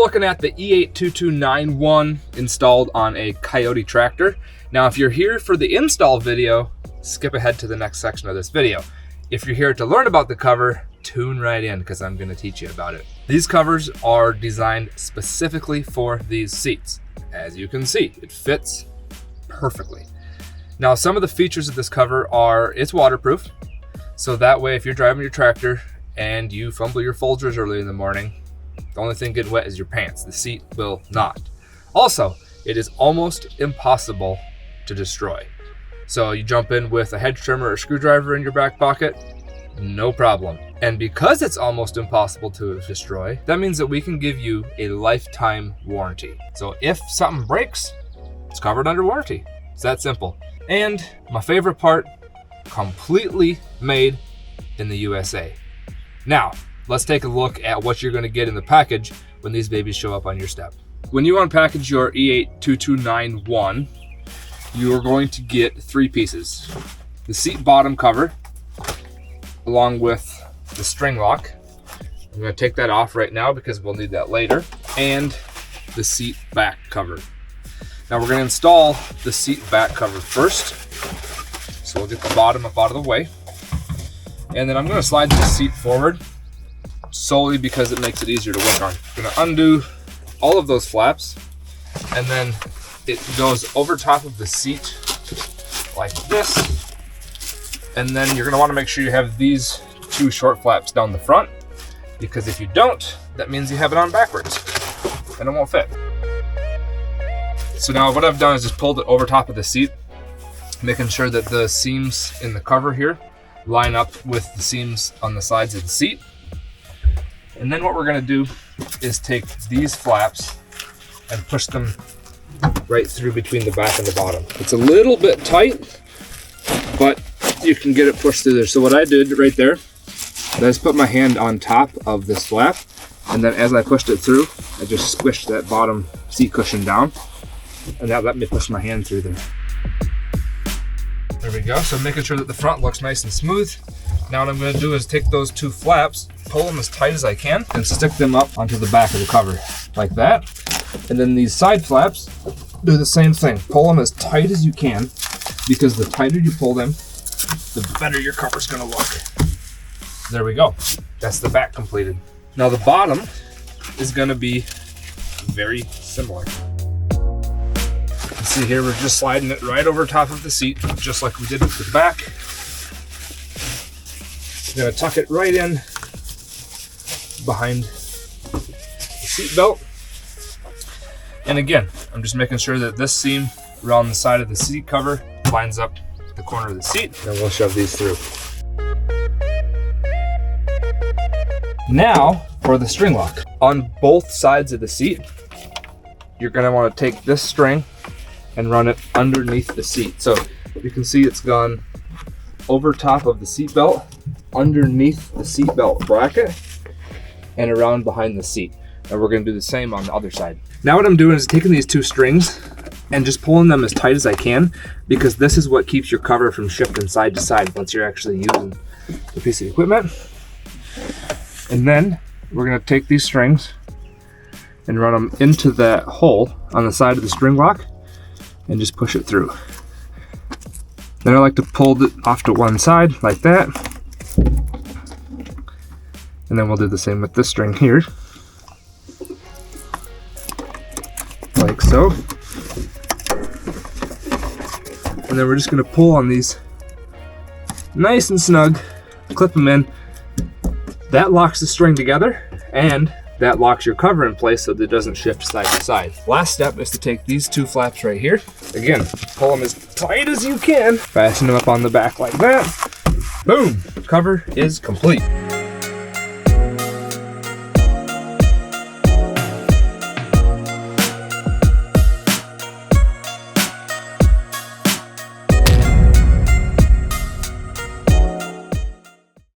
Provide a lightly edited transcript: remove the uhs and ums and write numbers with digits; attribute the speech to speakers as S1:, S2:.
S1: looking at the E82291 installed on a Coyote tractor. Now, if you're here for the install video, skip ahead to the next section of this video. If you're here to learn about the cover, tune right in because I'm going to teach you about it. These covers are designed specifically for these seats. As you can see, it fits perfectly. Now, some of the features of this cover are it's waterproof. So that way, if you're driving your tractor and you fumble your Folgers early in the morning, the only thing getting wet is your pants. The seat will not. Also, it is almost impossible to destroy. So you jump in with a hedge trimmer or screwdriver in your back pocket, no problem. And because it's almost impossible to destroy, that means that we can give you a lifetime warranty. So if something breaks, it's covered under warranty. It's that simple. And my favorite part, completely made in the USA. Now, let's take a look at what you're going to get in the package when these babies show up on your step. When you unpackage your E82291, you are going to get 3 pieces. The seat bottom cover, along with the string lock. I'm going to take that off right now because we'll need that later. And the seat back cover. Now we're going to install the seat back cover first. So we'll get the bottom up out of the way. And then I'm going to slide the seat forward solely because it makes it easier to work on. I'm going to undo all of those flaps, and then it goes over top of the seat like this. And then you're going to want to make sure you have these 2 short flaps down the front, because if you don't, that means you have it on backwards and it won't fit. So now what I've done is just pulled it over top of the seat, making sure that the seams in the cover here line up with the seams on the sides of the seat. And then what we're going to do is take these flaps and push them right through between the back and the bottom. It's a little bit tight, but you can get it pushed through there. So what I did right there, I just put my hand on top of this flap, and then as I pushed it through, I just squished that bottom seat cushion down, and that let me push my hand through there. There we go. So making sure that the front looks nice and smooth. Now what I'm going to do is take those 2 flaps, pull them as tight as I can, and stick them up onto the back of the cover, like that. And then these side flaps, do the same thing. Pull them as tight as you can, because the tighter you pull them, the better your cover's going to look. There we go. That's the back completed. Now the bottom is going to be very similar. You see here, we're just sliding it right over top of the seat, just like we did with the back. We're going to tuck it right in behind the seat belt. And again, I'm just making sure that this seam around the side of the seat cover lines up with the corner of the seat, and we'll shove these through. Now for the string lock. On both sides of the seat, you're going to want to take this string and run it underneath the seat. So you can see it's gone over top of the seat belt, underneath the seat belt bracket, and around behind the seat. And we're going to do the same on the other side. Now what I'm doing is taking these 2 strings and just pulling them as tight as I can, because this is what keeps your cover from shifting side to side once you're actually using the piece of equipment. And then we're going to take these strings and run them into that hole on the side of the string lock and just push it through. Then I like to pull it off to one side like that. And then we'll do the same with this string here. Like so. And then we're just going to pull on these nice and snug, clip them in. That locks the string together, and that locks your cover in place so that it doesn't shift side to side. Last step is to take these 2 flaps right here. Again, pull them as tight as you can. Fasten them up on the back like that. Boom! Cover is complete.